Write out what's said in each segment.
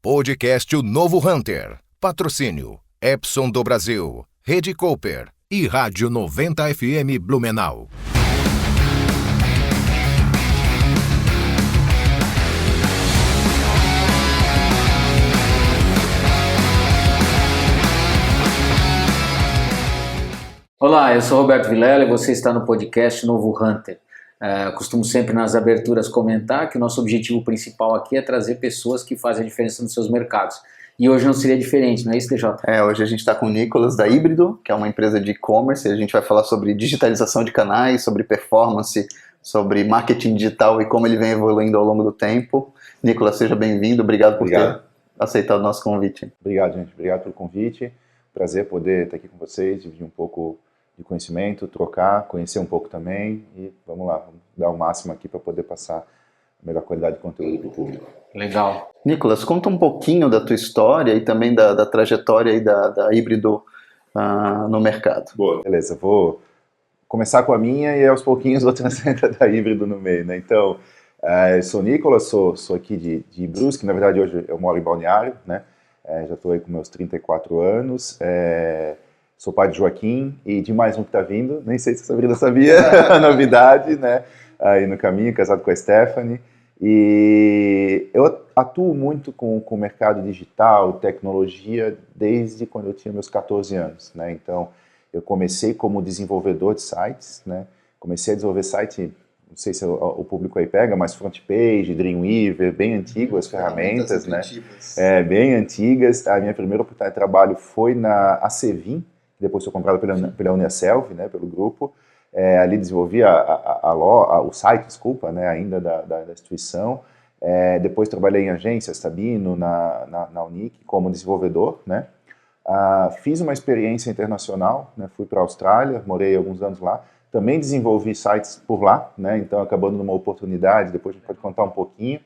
Podcast O Novo Hunter. Patrocínio Epson do Brasil, Rede Cooper e Rádio 90 FM Blumenau. Olá, eu sou Roberto Vilela e você está no podcast Novo Hunter. Costumo sempre nas aberturas comentar que o nosso objetivo principal aqui é trazer pessoas que fazem a diferença nos seus mercados. E hoje não seria diferente, não é isso, TJ? Hoje a gente está com o Nicolas da Híbrido, que é uma empresa de e-commerce, e a gente vai falar sobre digitalização de canais, sobre performance, sobre marketing digital e como ele vem evoluindo ao longo do tempo. Nicolas, seja bem-vindo, obrigado por ter aceitado o nosso convite. Obrigado, gente, obrigado pelo convite. Prazer poder estar aqui com vocês, dividir um pouco de conhecimento, trocar, conhecer um pouco também e vamos lá, vamos dar o máximo aqui para poder passar a melhor qualidade de conteúdo para o público. Legal. Nicolas, conta um pouquinho da tua história e também da trajetória aí da Híbrido no mercado. Boa. Beleza, vou começar com a minha e aos pouquinhos vou trazer da Híbrido no meio, né? Então, eu sou o Nicolas, sou aqui de Brusque, na verdade hoje eu moro em Balneário, né? Já estou aí com meus 34 anos, sou pai de Joaquim e de mais um que está vindo, nem sei se a Sabrina sabia, a novidade, né? Aí no caminho, casado com a Stephanie. E eu atuo muito com o mercado digital, tecnologia, desde quando eu tinha meus 14 anos, né? Então, eu comecei como desenvolvedor de sites, né? Comecei a desenvolver site, não sei se o público aí pega, mas FrontPage, Dreamweaver, bem antigas ferramentas, né? Bem antigas. A minha primeira oportunidade de trabalho foi na Acevin, depois foi comprada pela Uniaselv, né, pelo grupo. Ali desenvolvi o site, desculpa, né, ainda da instituição. Depois trabalhei em agências, Sabino, na Unic, como desenvolvedor, né. Fiz uma experiência internacional, né, fui para a Austrália, morei alguns anos lá. Também desenvolvi sites por lá, né, então acabando numa oportunidade, depois a gente pode contar um pouquinho.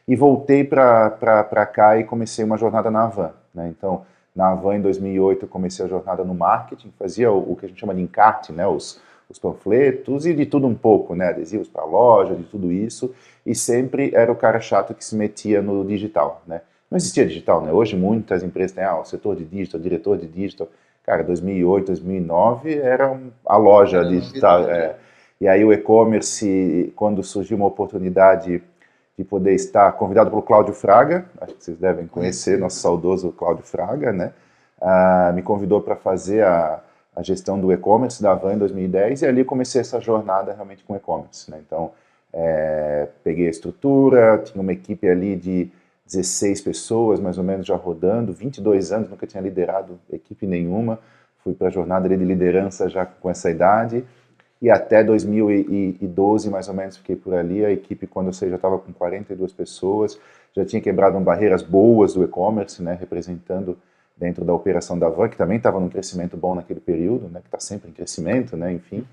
E voltei para cá e comecei uma jornada na Havan, né, então... Na Havan, em 2008, eu comecei a jornada no marketing, fazia o que a gente chama de encarte, né, os panfletos e de tudo um pouco, né, adesivos para a loja, de tudo isso, e sempre era o cara chato que se metia no digital, né. Não existia digital, né, hoje muitas empresas têm o setor de digital, diretor de digital, cara, 2008, 2009 era a loja digital, E aí o e-commerce, quando surgiu uma oportunidade de poder estar convidado pelo Cláudio Fraga, acho que vocês devem conhecer, nosso saudoso Cláudio Fraga, né? Me convidou para fazer a gestão do e-commerce da Havan em 2010 e ali comecei essa jornada realmente com e-commerce, né? Então, peguei a estrutura, tinha uma equipe ali de 16 pessoas, mais ou menos, já rodando, 22 anos, nunca tinha liderado equipe nenhuma, fui para a jornada ali de liderança já com essa idade. E até 2012, mais ou menos, fiquei por ali. A equipe, quando eu saí, já estava com 42 pessoas. Já tinha quebrado barreiras boas do e-commerce, né, representando dentro da operação da Havan, que também estava num crescimento bom naquele período, né, que está sempre em crescimento, né, enfim.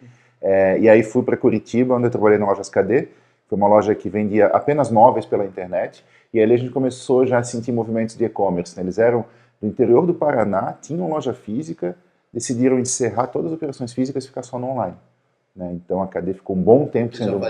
E aí fui para Curitiba, onde eu trabalhei na Lojas KD. Foi uma loja que vendia apenas móveis pela internet. E ali a gente começou já a sentir movimentos de e-commerce, né. Eles eram do interior do Paraná, tinham loja física, decidiram encerrar todas as operações físicas e ficar só no online. Né? Então a KD ficou um bom tempo sendo...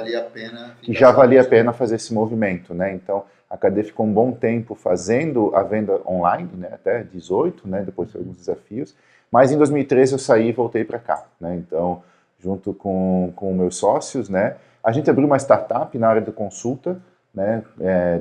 Já valia a pena fazer esse movimento, né? Então a KD ficou um bom tempo fazendo a venda online, né? Até 18, né? Depois de alguns desafios. Mas em 2013 eu saí e voltei para cá, né? Então, junto com meus sócios, né? A gente abriu uma startup na área de consulta, né,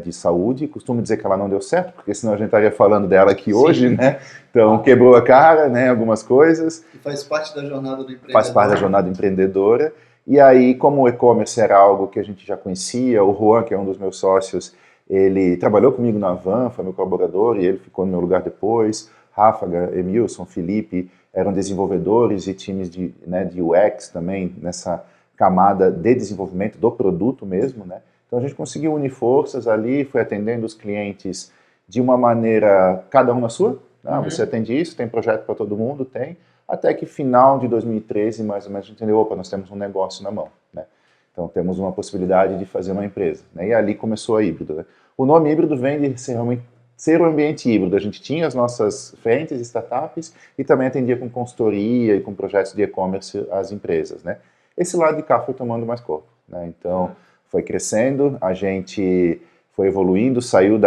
de saúde. Costumo dizer que ela não deu certo, porque senão a gente estaria falando dela aqui hoje, né? Então, quebrou a cara, né, algumas coisas. E faz parte da jornada do empreendedor. Faz parte da jornada empreendedora. E aí, como o e-commerce era algo que a gente já conhecia, o Juan, que é um dos meus sócios, ele trabalhou comigo na Havan, foi meu colaborador, e ele ficou no meu lugar depois. Ráfaga, Emilson, Felipe, eram desenvolvedores e times de UX também, nessa camada de desenvolvimento do produto mesmo, né? Então a gente conseguiu unir forças ali, foi atendendo os clientes de uma maneira, cada um na sua. Você atende isso, tem projeto para todo mundo, tem. Até que final de 2013, mais ou menos, a gente entendeu, opa, nós temos um negócio na mão, né? Então temos uma possibilidade de fazer uma empresa, né? E ali começou a Híbrido, né? O nome Híbrido vem de realmente ser um ambiente híbrido. A gente tinha as nossas frentes, startups, e também atendia com consultoria e com projetos de e-commerce as empresas, né? Esse lado de cá foi tomando mais corpo, né? Então foi crescendo, a gente foi evoluindo, saiu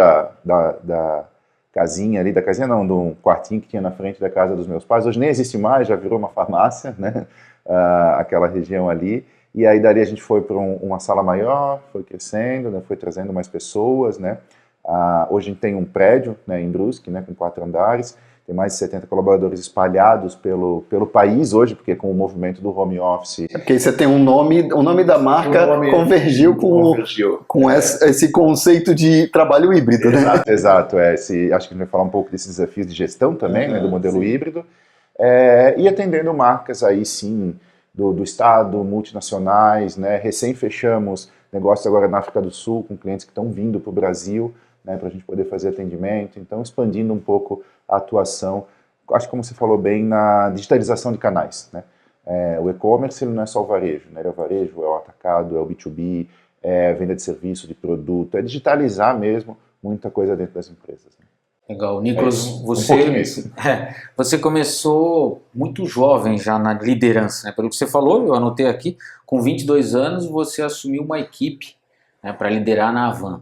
casinha ali, da casinha não, de um quartinho que tinha na frente da casa dos meus pais. Hoje nem existe mais, já virou uma farmácia, né? Aquela região ali. E aí dali a gente foi para uma sala maior, foi crescendo, né? Foi trazendo mais pessoas, né? Hoje a gente tem um prédio, né, em Brusque, né, com 4 andares, tem mais de 70 colaboradores espalhados pelo país hoje, porque com o movimento do home office... Porque aí você tem o nome da marca convergiu com esse conceito de trabalho híbrido, né? Exato. Acho que a gente vai falar um pouco desses desafios de gestão também, né, do modelo híbrido, e atendendo marcas aí sim, do Estado, multinacionais, né, recém fechamos negócios agora na África do Sul, com clientes que estão vindo para o Brasil, né, para a gente poder fazer atendimento, então expandindo um pouco a atuação, acho que como você falou bem, na digitalização de canais, né? O e-commerce não é só o varejo, né? É o varejo, é o atacado, é o B2B, é a venda de serviço, de produto, é digitalizar mesmo muita coisa dentro das empresas, né? Legal. Nicolas, você começou muito jovem já na liderança, né? Pelo que você falou, eu anotei aqui, com 22 anos você assumiu uma equipe, né, para liderar na Avan.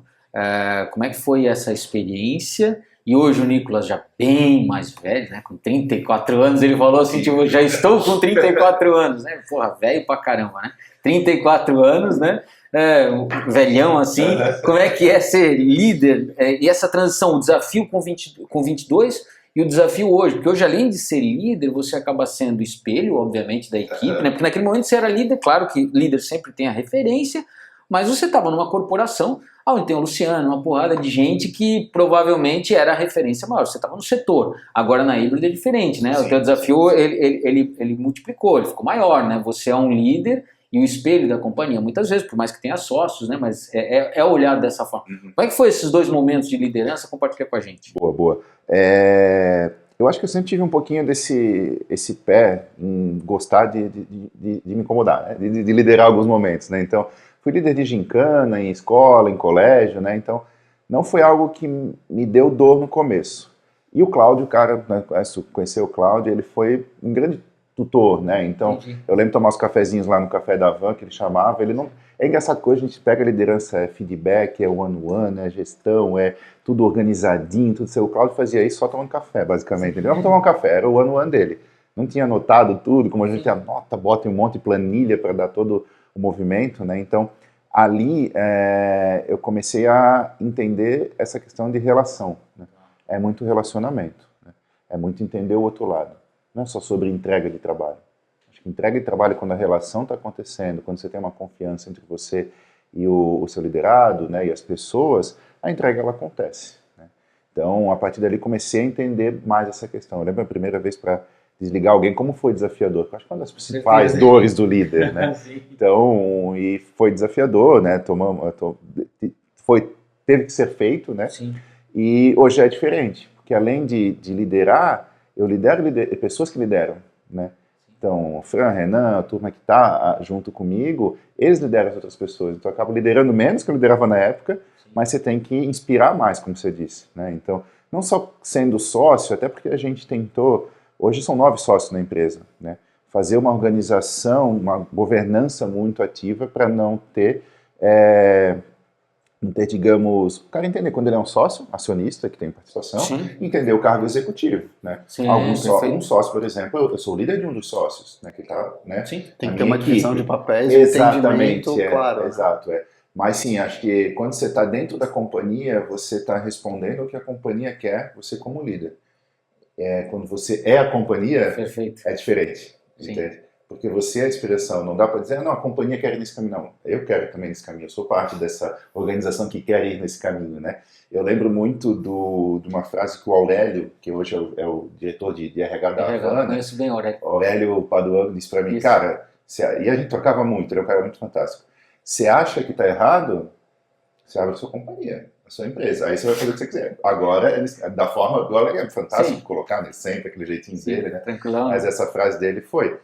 Como é que foi essa experiência? E hoje o Nicolas já bem mais velho, né, com 34 anos, ele falou assim, tipo, já estou com 34 anos, né? Porra, velho pra caramba, né? 34 anos, né? Velhão assim, como é que é ser líder? E essa transição, o desafio com 22 e o desafio hoje, porque hoje além de ser líder, você acaba sendo espelho, obviamente, da equipe, né? Porque naquele momento você era líder, claro que líder sempre tem a referência, mas você estava numa corporação onde tem o Luciano, uma porrada de gente que provavelmente era a referência maior. Você estava no setor. Agora na híbrida é diferente, né? Sim, o teu desafio ele multiplicou, ele ficou maior, né? Você é um líder e um espelho da companhia, muitas vezes, por mais que tenha sócios, né? Mas é olhado dessa forma. Como é que foi esses 2 momentos de liderança? Compartilha com a gente. Boa. Eu acho que eu sempre tive um pouquinho esse pé em gostar de me incomodar, né? de liderar alguns momentos, né? Então, fui líder de gincana em escola, em colégio, né? Então, não foi algo que me deu dor no começo. E o Cláudio, o cara, né, conheceu o Cláudio, ele foi um grande tutor, né? Então, entendi. Eu lembro de tomar os cafezinhos lá no café da Avan, que ele chamava, ele não... É engraçado que hoje a gente pega a liderança, feedback, one-on-one, gestão, tudo organizadinho, tudo certo. O Cláudio fazia isso só tomando café, basicamente. Ele não tomava um café, era o one-on-one dele. Não tinha anotado tudo, como a gente anota, bota em um monte de planilha para dar todo o movimento, né? Então, ali eu comecei a entender essa questão de relação, né? É muito relacionamento, né? É muito entender o outro lado. Não é só sobre entrega de trabalho. Acho que entrega de trabalho, quando a relação está acontecendo, quando você tem uma confiança entre você e o seu liderado, né, e as pessoas, a entrega ela acontece, né? Então, a partir dali, comecei a entender mais essa questão. Eu lembro a primeira vez para desligar alguém, como foi desafiador? Eu acho que é uma das principais dores do líder, né? Então, e foi desafiador, né? Teve que ser feito, né? Sim. E hoje é diferente, porque além de liderar, eu lidero pessoas que lideram, né? Então, o Fran, Renan, a turma que está junto comigo, eles lideram as outras pessoas. Então, eu acabo liderando menos que eu liderava na época, mas você tem que inspirar mais, como você disse, né? Então, não só sendo sócio, até porque a gente tentou, hoje são 9 sócios na empresa, né? Fazer uma organização, uma governança muito ativa para não ter, digamos, o cara entender quando ele é um sócio, acionista, que tem participação, sim, entender o cargo executivo, né? Sim, um sócio, por exemplo, eu sou o líder de um dos sócios, né? Que tá, né? Sim, tem que ter uma divisão de papéis, exatamente, claro. Exato, Mas sim, acho que quando você está dentro da companhia, você está respondendo o que a companhia quer, você como líder. Quando você é a companhia, perfeito, é diferente, entende? Porque você é a inspiração, não dá para dizer, não, a companhia quer ir nesse caminho, não, eu quero também nesse caminho, eu sou parte dessa organização que quer ir nesse caminho, né? Eu lembro muito de uma frase que o Aurélio, que hoje é o diretor de RH da Havana, conheço bem o Aurélio. Aurélio Paduano disse para mim, cara, e a gente trocava muito, ele é um cara muito fantástico, você acha que está errado, você abre a sua companhia, a sua empresa, aí você vai fazer o que você quiser. Agora, da forma, agora é fantástico colocar, né, sempre aquele jeitinho dele, né? Tranquilão. Mas essa frase dele foi,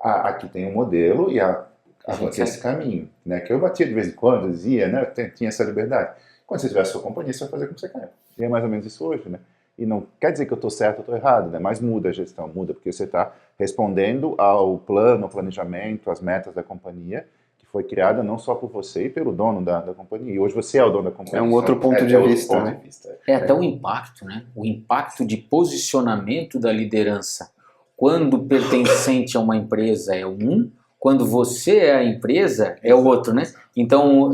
aqui tem um modelo e aqui esse caminho, né? Que eu batia de vez em quando, dizia, né? Tinha essa liberdade. Quando você tiver a sua companhia, você vai fazer como você quer. E é mais ou menos isso hoje, né? E não quer dizer que eu estou certo ou estou errado, né? Mas muda a gestão, muda, porque você está respondendo ao plano, ao planejamento, às metas da companhia, que foi criada não só por você e pelo dono da companhia. E hoje você é o dono da companhia. É um outro ponto de vista, né? É até o impacto, né? O impacto de posicionamento da liderança. Quando pertencente a uma empresa é um, quando você é a empresa é o outro, né? Então,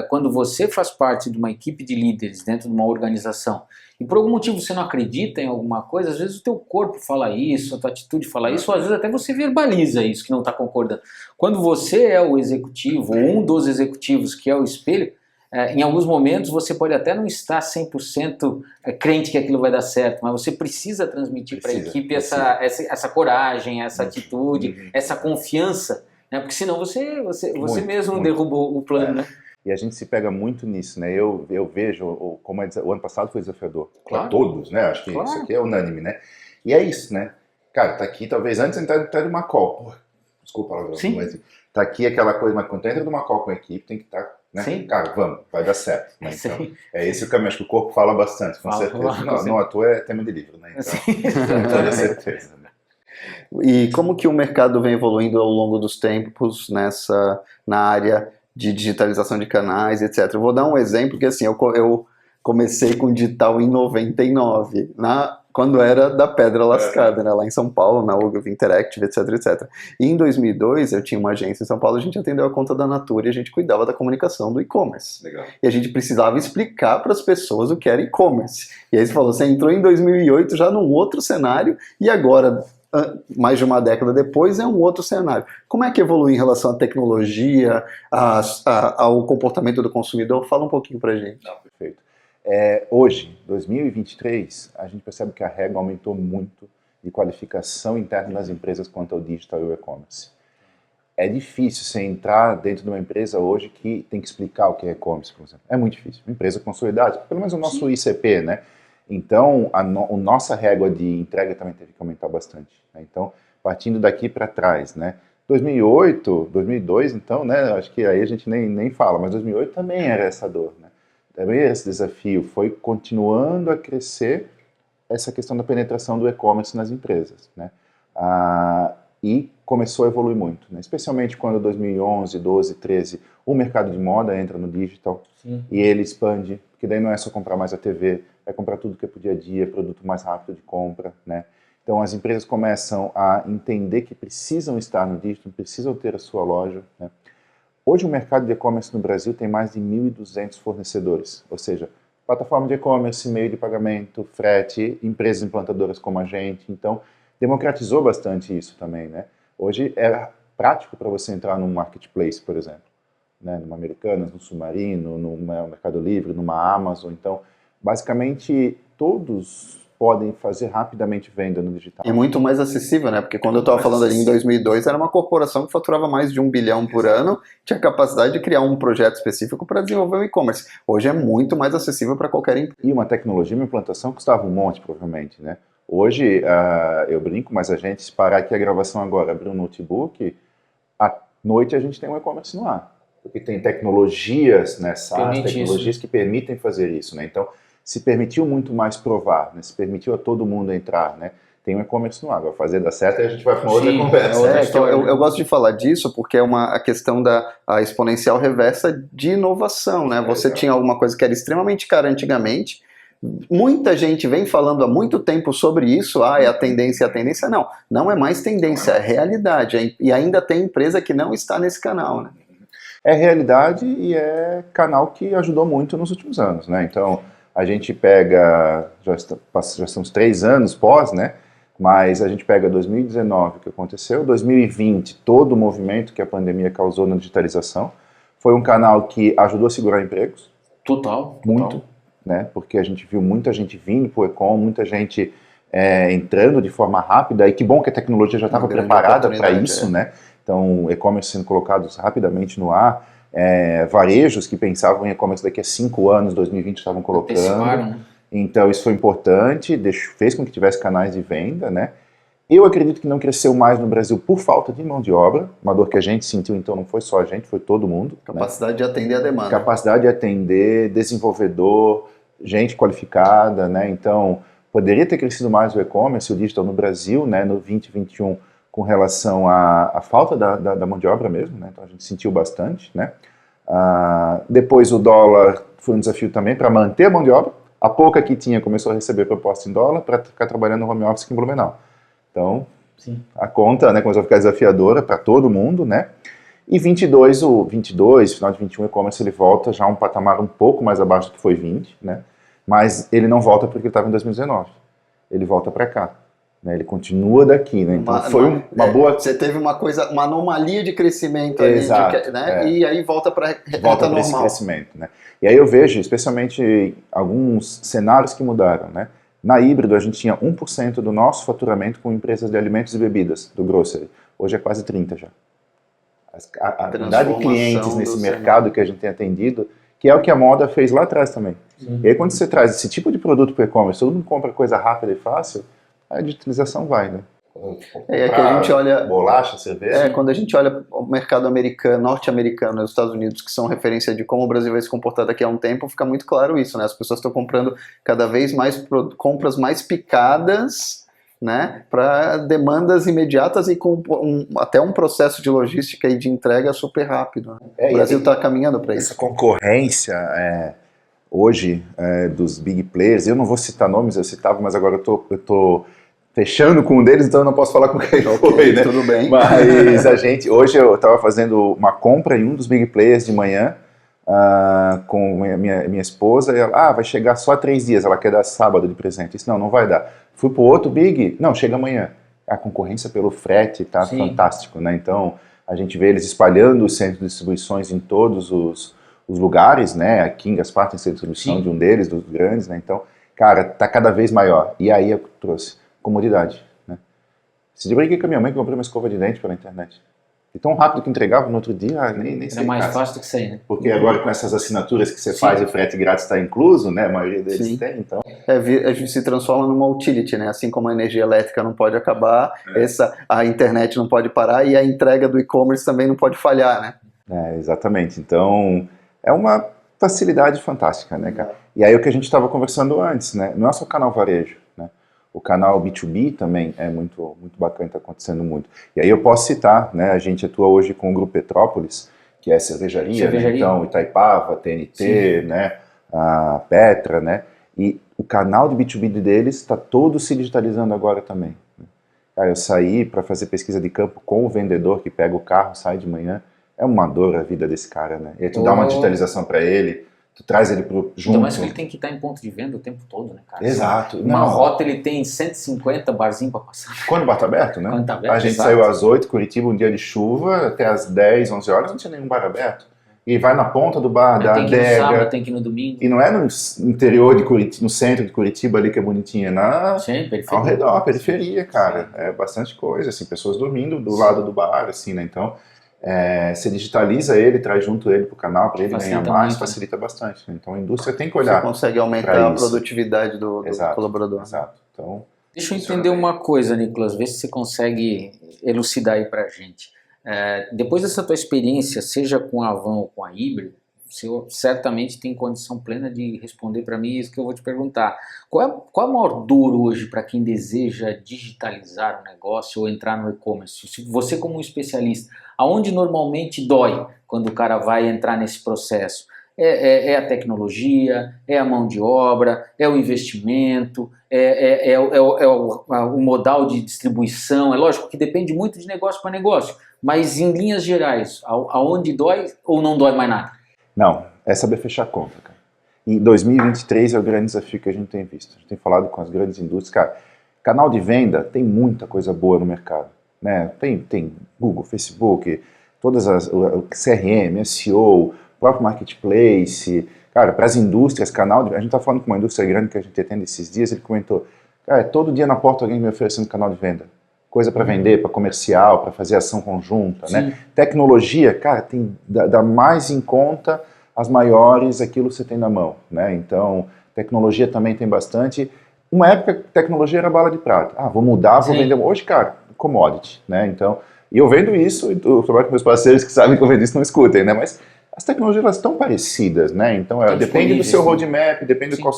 quando você faz parte de uma equipe de líderes dentro de uma organização e por algum motivo você não acredita em alguma coisa, às vezes o teu corpo fala isso, a tua atitude fala isso, ou às vezes até você verbaliza isso, que não está concordando. Quando você é o executivo, ou um dos executivos que é o espelho, em alguns momentos você pode até não estar 100% crente que aquilo vai dar certo, mas você precisa transmitir para a equipe essa coragem, essa atitude, essa confiança, né? Porque senão você mesmo derrubou o plano, né? E a gente se pega muito nisso, né? Eu vejo como o ano passado foi desafiador para Claro. todos, né? Acho que isso aqui é unânime, né? E é isso, né? Cara, tá aqui, talvez antes de entrar de uma call. Porra, desculpa a palavra, Sim. mas tá aqui aquela coisa, mas quando tu entra numa call com a equipe, tem que estar, né? Sim. Cara, vamos, vai dar certo. Né? Sim. Então, é esse o caminho, acho que o corpo fala bastante, com Fala, certeza. Não, à toa é tema de livro, né? Então, com toda certeza, né? E como que o mercado vem evoluindo ao longo dos tempos na área de digitalização de canais, etc. Eu vou dar um exemplo que assim, eu comecei com digital em 99, quando era da Pedra Lascada, né, lá em São Paulo, na Ogilvy Interactive, etc, etc. E em 2002 eu tinha uma agência em São Paulo, a gente atendeu a conta da Natura e a gente cuidava da comunicação do e-commerce. Legal. E a gente precisava explicar para as pessoas o que era e-commerce. E aí você falou, você entrou em 2008 já num outro cenário e agora, mais de uma década depois, é um outro cenário. Como é que evolui em relação à tecnologia, ao comportamento do consumidor? Fala um pouquinho pra gente. Não, perfeito. Hoje, 2023, a gente percebe que a régua aumentou muito de qualificação interna das empresas quanto ao digital e o e-commerce. É difícil você entrar dentro de uma empresa hoje que tem que explicar o que é e-commerce, por exemplo. É muito difícil. Uma empresa consolidada, pelo menos o nosso ICP, né? Então, a nossa régua de entrega também teve que aumentar bastante. Né? Então, partindo daqui para trás, né? 2008, 2002, então, né? Acho que aí a gente nem fala, mas 2008 também era essa dor, né? Também era esse desafio. Foi continuando a crescer essa questão da penetração do e-commerce nas empresas, né? E começou a evoluir muito, né? Especialmente quando 2011, 12, 13, o mercado de moda entra no digital. Sim. E ele expande, porque daí não é só comprar mais a TV, é comprar tudo que é pro dia a dia, produto mais rápido de compra, né? Então as empresas começam a entender que precisam estar no digital, precisam ter a sua loja, né? Hoje o mercado de e-commerce no Brasil tem mais de 1.200 fornecedores, ou seja, plataforma de e-commerce, meio de pagamento, frete, empresas implantadoras como a gente, então democratizou bastante isso também, né? Hoje é prático para você entrar num marketplace, por exemplo, né? Numa Americanas, no Submarino, no Mercado Livre, numa Amazon, então basicamente todos podem fazer rapidamente venda no digital. E muito mais acessível, né? Porque quando eu estava falando ali em 2002, era uma corporação que faturava mais de 1 bilhão por ano, tinha capacidade de criar um projeto específico para desenvolver o e-commerce. Hoje é muito mais acessível para qualquer empresa. E uma tecnologia, uma implantação custava um monte, provavelmente, né? Hoje, eu brinco, mas a gente, se parar aqui a gravação agora, abrir um notebook, à noite a gente tem um e-commerce no ar. Porque tem tecnologias, né, SaaS, tecnologias que permitem fazer isso, né? Então, se permitiu muito mais provar, né? Se permitiu a todo mundo entrar, né? Tem um e-commerce no ar, vai fazer dar certo e a gente vai para uma outra conversa. Eu gosto de falar disso porque é a questão da exponencial reversa de inovação, né? Você tinha alguma coisa que era extremamente cara antigamente, muita gente vem falando há muito tempo sobre isso, é a tendência, não é mais tendência, é realidade, e ainda tem empresa que não está nesse canal, né? É realidade e é canal que ajudou muito nos últimos anos, né? Então, a gente pega, já estamos 3 anos pós, né? Mas a gente pega 2019, o que aconteceu, 2020, todo o movimento que a pandemia causou na digitalização, foi um canal que ajudou a segurar empregos. Total. Muito, né? Porque a gente viu muita gente vindo para o e-com, muita gente entrando de forma rápida, e que bom que a tecnologia já estava preparada para isso, né? Então, e-commerce sendo colocados rapidamente no ar, varejos que pensavam em e-commerce daqui a 5 anos, 2020 estavam colocando. Então isso foi importante, fez com que tivesse canais de venda, né? Eu acredito que não cresceu mais no Brasil por falta de mão de obra, uma dor que a gente sentiu, então não foi só a gente, foi todo mundo. Capacidade, né, de atender a demanda. Capacidade de atender, desenvolvedor, gente qualificada, né? Então poderia ter crescido mais o e-commerce, o digital no Brasil, né, no 2021, com relação à falta da mão de obra mesmo, né? Então a gente sentiu bastante, né? Depois o dólar foi um desafio também para manter a mão de obra. A pouca que tinha começou a receber proposta em dólar para ficar trabalhando no home office aqui em Blumenau. Então, sim, a conta, né, começou a ficar desafiadora para todo mundo, né? E 22, final de 21, o e-commerce ele volta já a um patamar um pouco mais abaixo do que foi 20, né? Mas ele não volta porque ele estava em 2019. Ele volta para cá. Né, ele continua daqui, né? Então foi uma boa. Você teve uma anomalia de crescimento ali, exato, né? E aí volta para esse crescimento, né? E aí eu vejo, especialmente alguns cenários que mudaram, né? Na Híbrido a gente tinha 1% do nosso faturamento com empresas de alimentos e bebidas, do grocery. Hoje é quase 30 já. A quantidade de clientes nesse mercado que a gente tem atendido, que é o que a moda fez lá atrás também. E aí quando você traz esse tipo de produto para o e-commerce, todo mundo compra coisa rápida e fácil, a digitalização vai, né? É que a gente olha bolacha, cerveja. Quando a gente olha o mercado americano, norte-americano, os Estados Unidos, que são referência de como o Brasil vai se comportar daqui a um tempo, fica muito claro isso, né? As pessoas estão comprando cada vez mais compras mais picadas, né? Para demandas imediatas e com até um processo de logística e de entrega super rápido. Né? O Brasil está caminhando para isso. Essa concorrência hoje dos big players, eu não vou citar nomes, eu citava, mas agora eu tô fechando com um deles, então eu não posso falar com quem foi, né? Tudo bem. Mas hoje eu estava fazendo uma compra em um dos big players de manhã com minha esposa, e ela, vai chegar só 3 dias, ela quer dar sábado de presente. Isso não vai dar. Fui pro outro big, não, chega amanhã. A concorrência pelo frete tá fantástico, né? Então a gente vê eles espalhando os centros de distribuições em todos os lugares, né? Aqui em Gaspar tem centro de distribuição de um deles, dos grandes, né? Então, cara, tá cada vez maior. E aí eu trouxe comodidade, né? Se eu brinquei com a minha mãe que comprei uma escova de dente pela internet. E tão rápido que entregava no outro dia, nem sei. É mais fácil do que sair, né? Porque agora com essas assinaturas que você faz, o frete grátis está incluso, né? A maioria deles tem, então. A gente se transforma numa utility, né? Assim como a energia elétrica não pode acabar, a internet não pode parar e a entrega do e-commerce também não pode falhar, né? Exatamente. Então, é uma facilidade fantástica, né, cara? E aí o que a gente estava conversando antes, né? Não é só o canal varejo, né? O canal B2B também é muito, muito bacana, está acontecendo muito. E aí eu posso citar, né? A gente atua hoje com o Grupo Petrópolis, que é cervejaria. Né? Então Itaipava, TNT, né? A Petra, né? E o canal de B2B deles está todo se digitalizando agora também. Né? Cara, eu saí para fazer pesquisa de campo com o vendedor que pega o carro, sai de manhã. É uma dor a vida desse cara, né? E aí tu dá uma digitalização para ele, tu traz ele junto. Então, mas ele tem que estar em ponto de venda o tempo todo, né, cara? Exato. Uma rota ele tem 150 barzinhos para passar. Quando o bar tá aberto, né? Quando tá aberto, a gente saiu às 8, Curitiba, um dia de chuva, até às 10, 11 horas, não tinha nenhum bar aberto. E vai na ponta do bar, da adega. Tem que ir no sábado, tem que ir no domingo. E não é no interior de Curitiba, no centro de Curitiba ali que é bonitinha, periferia. Ao redor, periferia, cara. É bastante coisa, assim, pessoas dormindo do lado do bar, assim, né? Então, você digitaliza ele, traz junto ele pro canal para ele ganhar mais, muito, facilita bastante. Né? Então a indústria tem que olhar. Você consegue aumentar a produtividade do colaborador. Exato. Então, deixa eu entender uma coisa, Nicolas, vê se você consegue elucidar aí pra gente. Depois dessa tua experiência, seja com a Van ou com a Híbrido, você certamente tem condição plena de responder para mim isso que eu vou te perguntar. Qual é a maior dor hoje para quem deseja digitalizar o negócio ou entrar no e-commerce? Você como um especialista, aonde normalmente dói quando o cara vai entrar nesse processo? É a tecnologia, é a mão de obra, é o investimento, o modal de distribuição. É lógico que depende muito de negócio para negócio, mas em linhas gerais, aonde dói ou não dói mais nada? Não, é saber fechar a conta, cara. E 2023 é o grande desafio que a gente tem visto. A gente tem falado com as grandes indústrias. Cara, canal de venda tem muita coisa boa no mercado. Né? Tem Google, Facebook, todas o CRM, SEO, próprio Marketplace. Cara, para as indústrias, a gente está falando com uma indústria grande que a gente atende esses dias, ele comentou, cara, todo dia na porta alguém me oferecendo canal de venda. Coisa para vender, para comercial, para fazer ação conjunta, né? Tecnologia, cara, tem dá mais em conta as maiores, aquilo que você tem na mão, né? Então, tecnologia também tem bastante. Uma época, tecnologia era bala de prata. Vou mudar, vou vender. Hoje, cara, commodity, né? Então, e eu vendo isso, e eu trabalho com meus parceiros que sabem que eu vendo isso não escutem, né? Mas as tecnologias elas estão parecidas, né? Então, depende do seu roadmap, depende de qual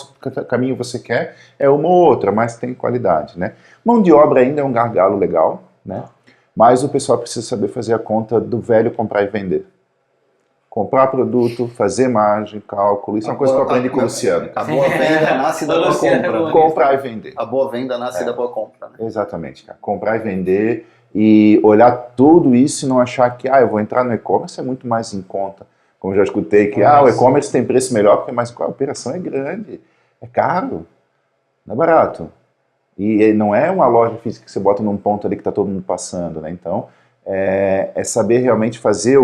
caminho você quer, é uma ou outra, mas tem qualidade, né? Mão de obra ainda é um gargalo legal, né? mas o pessoal precisa saber fazer a conta do velho comprar e vender. Comprar produto, fazer margem, cálculo, isso é uma coisa que eu aprendi com o Luciano. A boa venda nasce da boa compra. Né? Comprar e vender. A boa venda nasce da boa compra. Né? Exatamente, cara. Comprar e vender e olhar tudo isso e não achar que eu vou entrar no e-commerce é muito mais em conta. Como eu já escutei que o e-commerce tem preço melhor porque a operação é grande, é caro, não é barato. E não é uma loja física que você bota num ponto ali que está todo mundo passando, né? Então, é saber realmente fazer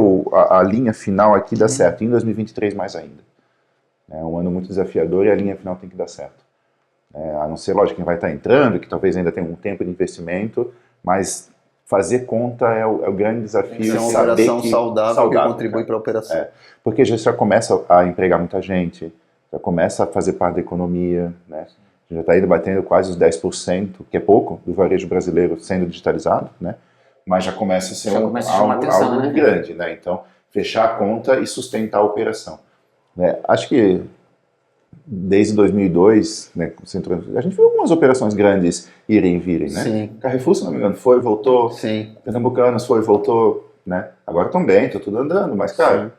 a linha final aqui dar certo. Em 2023 mais ainda. É um ano muito desafiador e a linha final tem que dar certo. A não ser, lógico, quem vai estar entrando, que talvez ainda tenha um tempo de investimento, mas fazer conta é o grande desafio. É uma operação saudável que contribui para a operação. Porque já começa a empregar muita gente, já começa a fazer parte da economia, né? Já está indo batendo quase os 10%, que é pouco, do varejo brasileiro sendo digitalizado, né? Mas já começa a ser algo grande, né? Então, fechar a conta e sustentar a operação. Acho que desde 2002, né, a gente viu algumas operações grandes irem e virem, né? Sim. Carrefour, se não me engano, foi, voltou. Sim. Pernambucanas foi, voltou, né? Agora estão bem, está tudo andando, mas, cara,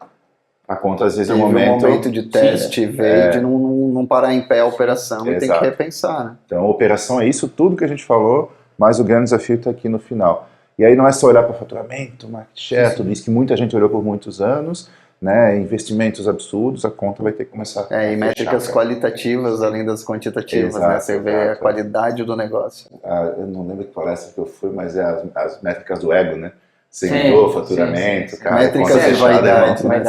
a conta às vezes é um momento de teste, veio de não parar em pé a operação e tem que repensar, né? Então, a operação é isso tudo que a gente falou, mas o grande desafio está aqui no final. E aí não é só olhar para faturamento, market share, tudo isso que muita gente olhou por muitos anos, né, investimentos absurdos, a conta vai ter que começar a e métricas qualitativas além das quantitativas, né? Você vê a qualidade do negócio. Eu não lembro que palestra que eu fui, mas é as métricas do ego, né? Seguidor, faturamento, cara. Métricas de vaidade, né?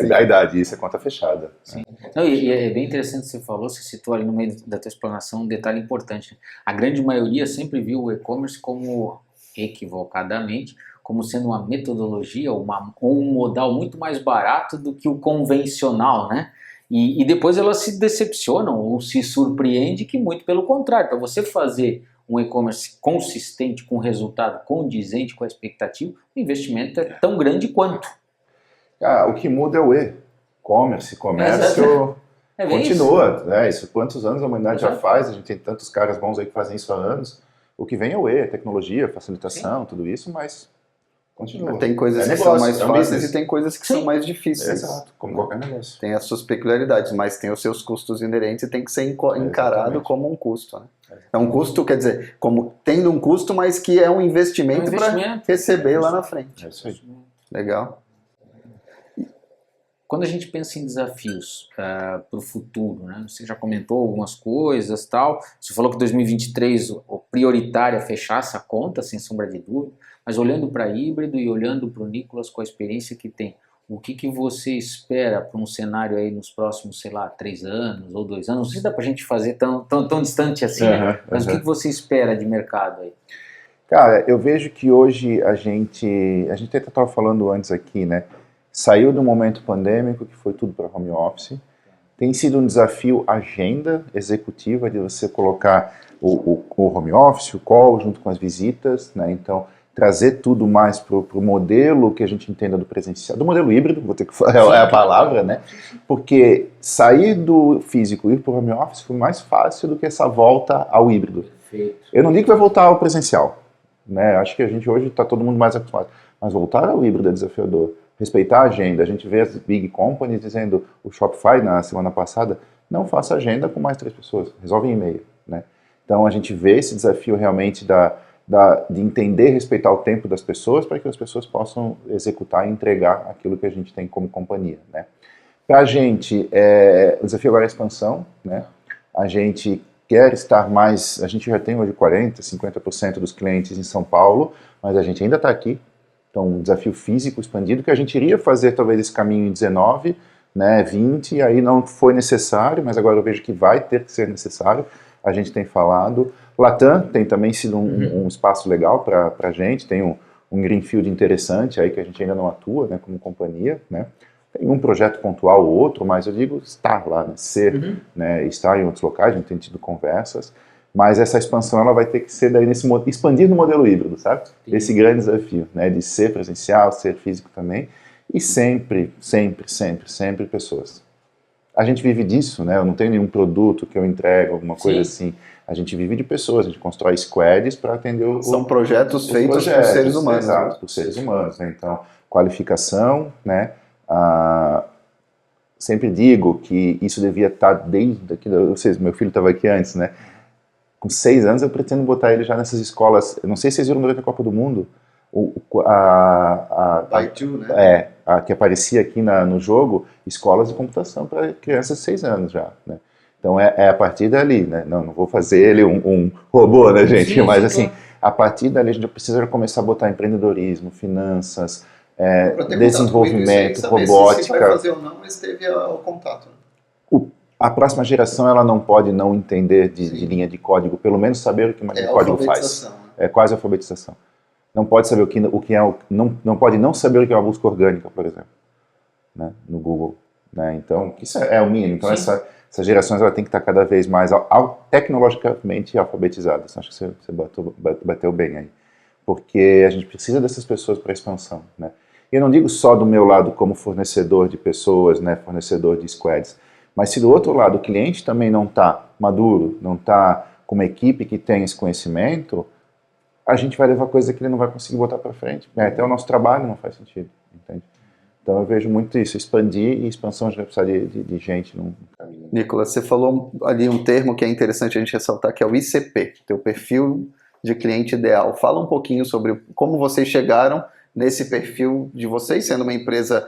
Vaidade, isso é conta fechada. Sim. Não, e é bem interessante o que você falou, você citou ali no meio da tua explanação um detalhe importante. A grande maioria sempre viu o e-commerce como, equivocadamente, como sendo uma metodologia, ou um modal muito mais barato do que o convencional, né? E depois elas se decepcionam ou se surpreendem que muito pelo contrário. Para você fazer um e-commerce consistente, com resultado condizente com a expectativa, o investimento é tão grande quanto. O que muda é o e-commerce, comércio continua. Isso, quantos anos a humanidade já faz? A gente tem tantos caras bons aí que fazem isso há anos. O que vem é o a tecnologia, facilitação, tudo isso, mas continua. Tem coisas que são mais fáceis e tem coisas que são mais difíceis. Exato, como qualquer negócio. Tem as suas peculiaridades, mas tem os seus custos inerentes e tem que ser encarado como um custo. Né? É um custo, quer dizer, como tendo um custo, mas que é um investimento para receber lá na frente. É isso aí. Legal. Quando a gente pensa em desafios para o futuro, né? Você já comentou algumas coisas, tal. Você falou que 2023 o prioritário é fechar essa conta, sem sombra de dúvida. Mas olhando para híbrido e olhando para o Nicolas com a experiência que tem, o que você espera para um cenário aí nos próximos, 3 anos ou 2 anos? Não sei se dá para a gente fazer tão distante assim, né? Mas o que você espera de mercado aí? Cara, eu vejo que hoje a gente até estava falando antes aqui, né? Saiu do momento pandêmico, que foi tudo para home office. Tem sido um desafio agenda executiva de você colocar o home office, o call, junto com as visitas, né? Então, trazer tudo mais para o modelo que a gente entenda do presencial, do modelo híbrido, vou ter que falar a palavra, né? Porque sair do físico e ir para o home office foi mais fácil do que essa volta ao híbrido. Perfeito. Eu não digo que vai voltar ao presencial, né? Acho que a gente hoje está todo mundo mais acostumado, mas voltar ao híbrido é desafiador. Respeitar a agenda. A gente vê as big companies dizendo, o Shopify na semana passada, não faça agenda com mais 3 pessoas, resolve em e-mail, né? Então a gente vê esse desafio realmente de entender e respeitar o tempo das pessoas para que as pessoas possam executar e entregar aquilo que a gente tem como companhia, né? Para a gente, o desafio agora é a expansão, né? A gente quer estar mais, a gente já tem hoje 40%, 50% dos clientes em São Paulo, mas a gente ainda está aqui. Então, um desafio físico expandido, que a gente iria fazer talvez esse caminho em 19, né, 20, e aí não foi necessário, mas agora eu vejo que vai ter que ser necessário, a gente tem falado. Latam tem também sido um espaço legal para a gente, tem um greenfield interessante aí que a gente ainda não atua, né, como companhia, né. Tem um projeto pontual ou outro, mas eu digo estar lá, né, ser, né, estar em outros locais, a gente tem tido conversas. Mas essa expansão ela vai ter que ser daí expandir no modelo híbrido, sabe? Sim. Esse grande desafio, né? De ser presencial, ser físico também. E sempre pessoas. A gente vive disso, né? Eu não tenho nenhum produto que eu entrego, alguma coisa assim. A gente vive de pessoas, a gente constrói squads para atender São projetos feitos por seres humanos. Exato, por seres humanos, né? Então, qualificação, né? Sempre digo que isso devia estar desde aqui, vocês, meu filho estava aqui antes, né? Com 6 anos eu pretendo botar ele já nessas escolas, eu não sei se vocês viram durante a Copa do Mundo, Baidu, né? Que aparecia aqui no jogo, escolas de computação para crianças de 6 anos já, né? Então é a partir dali, né? Não vou fazer ele um robô, né, gente? Mas assim, a partir dali a gente precisa começar a botar empreendedorismo, finanças, desenvolvimento, robótica. Se vai fazer ou não, mas teve o contato. A próxima geração ela não pode não entender de linha de código, pelo menos saber o que o código faz. Né? É quase alfabetização. Não pode saber não pode não saber o que é uma busca orgânica, por exemplo, né, no Google, né? Então isso é o mínimo. Então essas gerações ela tem que estar cada vez mais tecnologicamente alfabetizadas. Acho que você bateu bem aí, porque a gente precisa dessas pessoas para expansão, né? E eu não digo só do meu lado como fornecedor de pessoas, né, fornecedor de squads, mas se do outro lado o cliente também não está maduro, não está com uma equipe que tem esse conhecimento, a gente vai levar coisa que ele não vai conseguir botar para frente. Até o nosso trabalho não faz sentido, entende? Então eu vejo muito isso, expandir e expansão a gente vai precisar de gente no caminho. Nicolas, você falou ali um termo que é interessante a gente ressaltar, que é o ICP, teu perfil de cliente ideal. Fala um pouquinho sobre como vocês chegaram nesse perfil de vocês, sendo uma empresa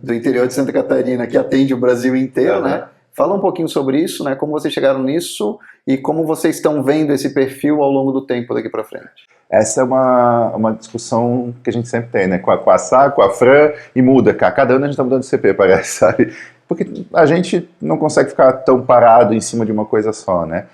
do interior de Santa Catarina que atende o Brasil inteiro, né? Fala um pouquinho sobre isso, né? Como vocês chegaram nisso e como vocês estão vendo esse perfil ao longo do tempo daqui para frente. Essa é uma discussão que a gente sempre tem, né? Com a Sá, com a Fran, e muda. Cada ano a gente está mudando de CP, parece, sabe? Porque a gente não consegue ficar tão parado em cima de uma coisa só, né?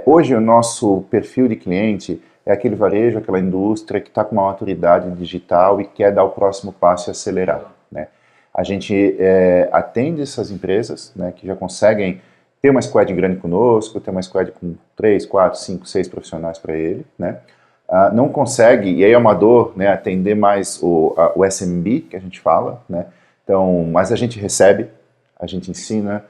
Hoje o nosso perfil de cliente é aquele varejo, aquela indústria que está com uma maturidade digital e quer dar o próximo passo e acelerar, né? A gente atende essas empresas, né, que já conseguem ter uma squad grande conosco, ter uma squad com 3, 4, 5, 6 profissionais para ele, né? Não consegue, e aí é uma dor, né, atender mais o SMB, que a gente fala, né? Então, mas a gente recebe, a gente ensina,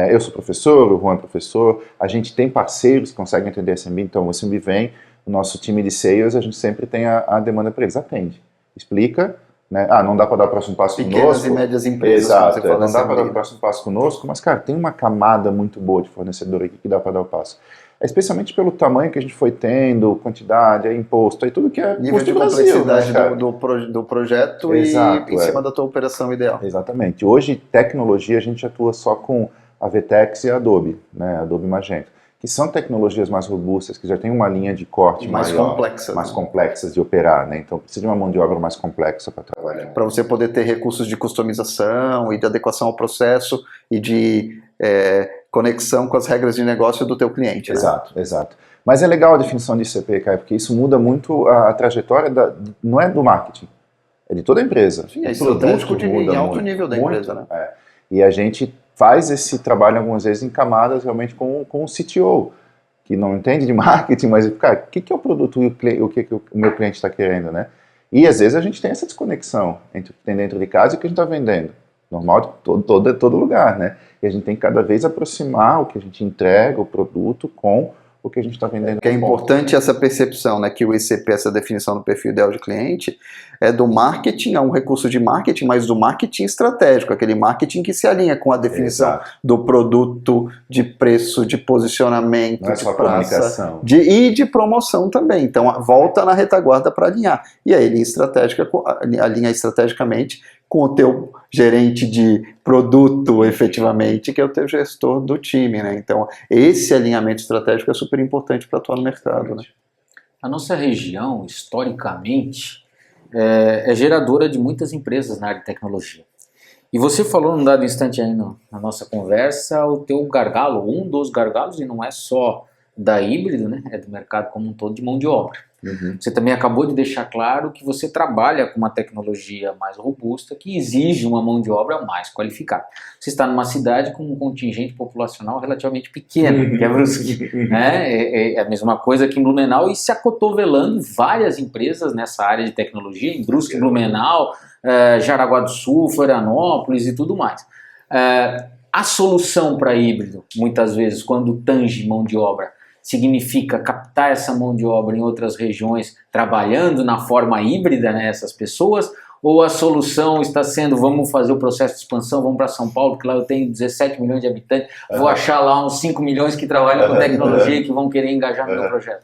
eu sou professor, o Juan é professor, a gente tem parceiros que conseguem atender SMB, então o SMB vem, o nosso time de sales, a gente sempre tem a demanda para eles, atende, explica, né? Não dá para dar o próximo passo conosco. Pequenas e médias empresas. Exato, não dá para dar o próximo passo conosco, mas, cara, tem uma camada muito boa de fornecedor aqui que dá para dar o passo. Especialmente pelo tamanho que a gente foi tendo, quantidade, imposto, aí tudo que é nível de complexidade, né, do projeto. Exato, e em cima da tua operação ideal. Exatamente. Hoje, tecnologia, a gente atua só com a VTEX e a Adobe, né, Adobe Magento, que são tecnologias mais robustas, que já tem uma linha de corte mais maior, complexas, mais complexas de operar, né? Então precisa de uma mão de obra mais complexa para trabalhar. Para você poder ter recursos de customização e de adequação ao processo e de conexão com as regras de negócio do teu cliente, né? Exato. Mas é legal a definição de ICP, Caio, porque isso muda muito a trajetória, não é do marketing, é de toda a empresa. Sim, é estratégico em alto nível da empresa, né? E a gente faz esse trabalho algumas vezes em camadas realmente com o CTO, que não entende de marketing, mas, cara, o que é o produto e o que o meu cliente está querendo, né? E às vezes a gente tem essa desconexão entre o que tem dentro de casa e o que a gente está vendendo. Normal de todo lugar, né? E a gente tem que cada vez aproximar o que a gente entrega, o produto, com o que a gente está vendendo. É importante essa percepção, né, que o ICP, essa definição do perfil ideal de cliente, é do marketing, é um recurso de marketing, mas do marketing estratégico, aquele marketing que se alinha com a definição do produto, de preço, de posicionamento, não é só de praça, comunicação. E de promoção também. Então, volta na retaguarda para alinhar. E aí, alinha estrategicamente com o teu gerente de produto, efetivamente, que é o teu gestor do time, né? Então, esse alinhamento estratégico é super importante para atuar no mercado, né? A nossa região, historicamente, é geradora de muitas empresas na área de tecnologia. E você falou num dado instante aí na nossa conversa, o teu gargalo, um dos gargalos, e não é só da híbrido, né? É do mercado como um todo de mão de obra. Uhum. Você também acabou de deixar claro que você trabalha com uma tecnologia mais robusta que exige uma mão de obra mais qualificada. Você está numa cidade com um contingente populacional relativamente pequeno, que é Brusque, né? É a mesma coisa que em Blumenau, e se acotovelando várias empresas nessa área de tecnologia, em Brusque, Blumenau, Jaraguá do Sul, Florianópolis e tudo mais. A solução para híbrido, muitas vezes, quando tange mão de obra, significa captar essa mão de obra em outras regiões, trabalhando na forma híbrida, né, essas pessoas, ou a solução está sendo, vamos fazer o processo de expansão, vamos para São Paulo, porque lá eu tenho 17 milhões de habitantes, vou achar lá uns 5 milhões que trabalham com tecnologia e que vão querer engajar no meu projeto?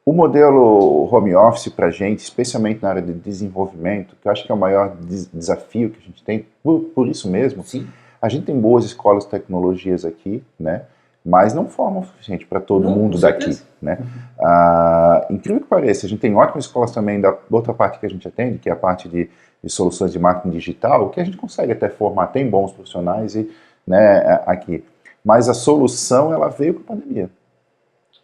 O modelo home office para a gente, especialmente na área de desenvolvimento, que eu acho que é o maior desafio que a gente tem, por isso mesmo, Sim. A gente tem boas escolas de tecnologias aqui, né? Mas não formam o suficiente para todo mundo daqui, né? Incrível que pareça, a gente tem ótimas escolas também da outra parte que a gente atende, que é a parte de soluções de marketing digital, que a gente consegue até formar, tem bons profissionais né, aqui. Mas a solução, ela veio com a pandemia.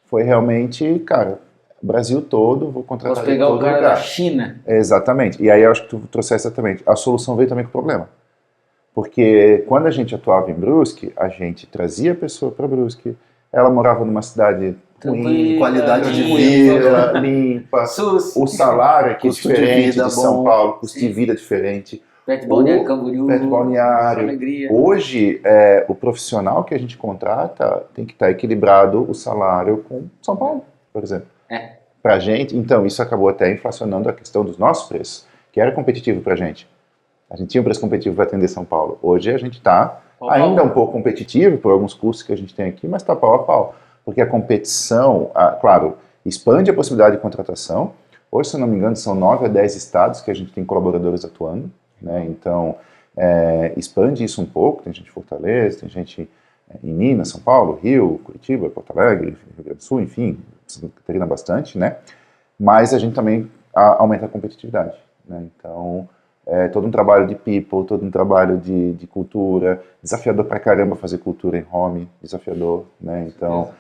Foi realmente, cara, Brasil todo, vou contratar Posso pegar o cara da China. Exatamente. E aí eu acho que tu trouxeste exatamente. A solução veio também com o problema. Porque quando a gente atuava em Brusque, a gente trazia a pessoa para Brusque, ela morava numa cidade ruim, qualidade de vida, limpa, o salário aqui é diferente de São Paulo, custo de vida diferente. Perto de Balneário Camboriú, perto de Balneário. Alegria. Hoje, o profissional que a gente contrata tem que estar equilibrado o salário com São Paulo, por exemplo. Pra gente, então, isso acabou até inflacionando a questão dos nossos preços, que era competitivo pra gente. A gente tinha um preço competitivo para atender São Paulo. Hoje a gente está ainda um pouco competitivo por alguns custos que a gente tem aqui, mas está pau a pau. Porque a competição, claro, expande a possibilidade de contratação. Hoje, se eu não me engano, são 9 a 10 estados que a gente tem colaboradores atuando, né? Então, expande isso um pouco. Tem gente em Fortaleza, tem gente em Minas, São Paulo, Rio, Curitiba, Porto Alegre, Rio Grande do Sul, enfim, Santa Catarina bastante, né? Mas a gente também aumenta a competitividade, né? Então, todo um trabalho de people, todo um trabalho de cultura, desafiador pra caramba fazer cultura em home, desafiador, né? Então,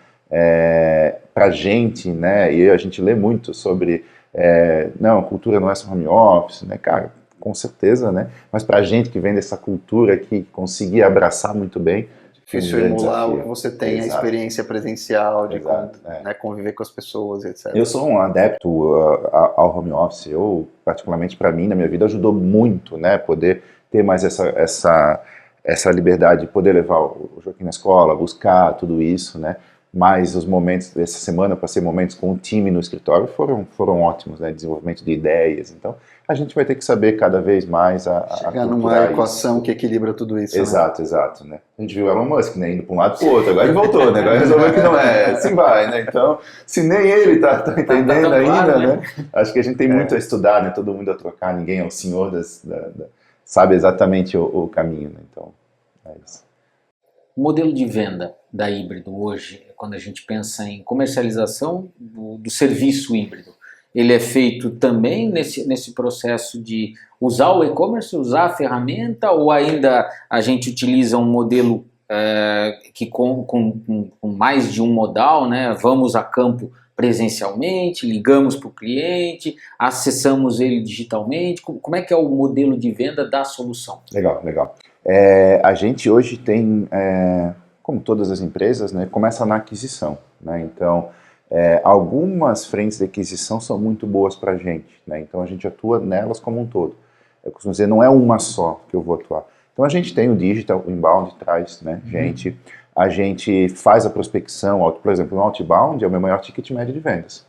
pra gente, né, e a gente lê muito sobre, não, cultura não é só home office, né, cara, com certeza, né, mas pra gente que vem dessa cultura aqui, conseguir abraçar muito bem, difícil emular o que você tem, a experiência presencial, de né, conviver com as pessoas, etc. Eu sou um adepto ao home office. Eu, particularmente para mim, na minha vida, ajudou muito, né, poder ter mais essa liberdade de poder levar o Joaquim na escola, buscar tudo isso, né. Mas os momentos dessa semana, eu passei momentos com o time no escritório, foram ótimos, né, desenvolvimento de ideias. Então, a gente vai ter que saber cada vez mais chegar numa equação que equilibra tudo isso. Exato, né? Exato, né? A gente viu Elon Musk, né, indo para um lado para o outro, agora ele voltou, né? Agora resolveu que não é, assim vai, né? Então, se nem ele tá entendendo ainda, claro, né? Acho que a gente tem muito a estudar, né? Todo mundo a trocar, ninguém é o senhor sabe exatamente o caminho, né? Então, é isso. O modelo de venda da híbrido hoje, quando a gente pensa em comercialização do serviço híbrido, ele é feito também nesse processo de usar o e-commerce, usar a ferramenta, ou ainda a gente utiliza um modelo que com mais de um modal, né? Vamos a campo presencialmente, ligamos para o cliente, acessamos ele digitalmente. Como é que é o modelo de venda da solução? Legal, legal. A gente hoje tem, como todas as empresas, né, começa na aquisição, né? Então, algumas frentes de aquisição são muito boas para a gente, né? Então a gente atua nelas como um todo. Eu costumo dizer, não é uma só que eu vou atuar. Então a gente tem o digital, o inbound traz, né? A gente faz a prospecção, por exemplo, o outbound é o meu maior ticket médio de vendas.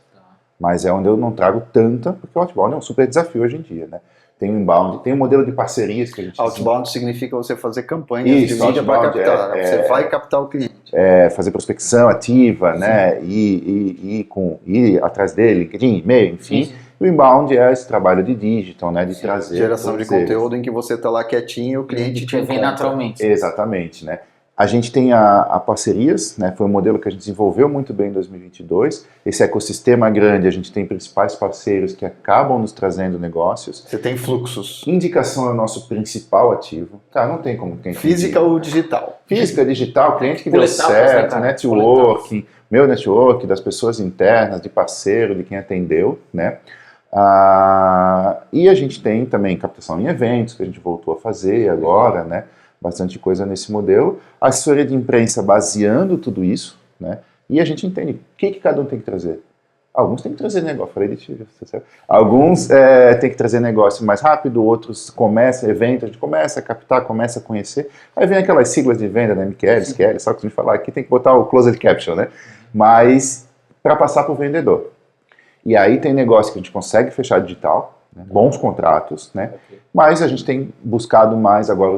Mas é onde eu não trago tanta, porque o outbound é um super desafio hoje em dia, né? Tem o inbound, tem o modelo de parcerias que a gente... Outbound significa você fazer campanhas de mídia para captar, né? Você vai captar o cliente. Fazer prospecção ativa, né? Ir atrás dele, LinkedIn, e-mail, enfim. Sim. O inbound é esse trabalho de digital, né? De trazer... Geração de conteúdo em que você está lá quietinho e o cliente te vem naturalmente. Exatamente, né? A gente tem a parcerias, né? Foi um modelo que a gente desenvolveu muito bem em 2022. Esse ecossistema grande, a gente tem principais parceiros que acabam nos trazendo negócios. Você tem fluxos. Indicação é o nosso principal ativo. Cara, não tem como quem... Física ou digital? Física, digital, cliente que deu certo, networking, meu network, das pessoas internas, de parceiro, de quem atendeu, né? E a gente tem também captação em eventos, que a gente voltou a fazer agora, né? Bastante coisa nesse modelo, assessoria de imprensa baseando tudo isso, né? E a gente entende o que cada um tem que trazer. Alguns têm que trazer negócio, falei de ti, alguns têm que trazer negócio mais rápido, outros começam, evento, a gente começa a captar, começa a conhecer, aí vem aquelas siglas de venda, né, MQL, SQL, só que a gente falar aqui tem que botar o Closed Caption, né, mas para passar para o vendedor. E aí tem negócio que a gente consegue fechar digital, né, bons contratos, né, mas a gente tem buscado mais agora,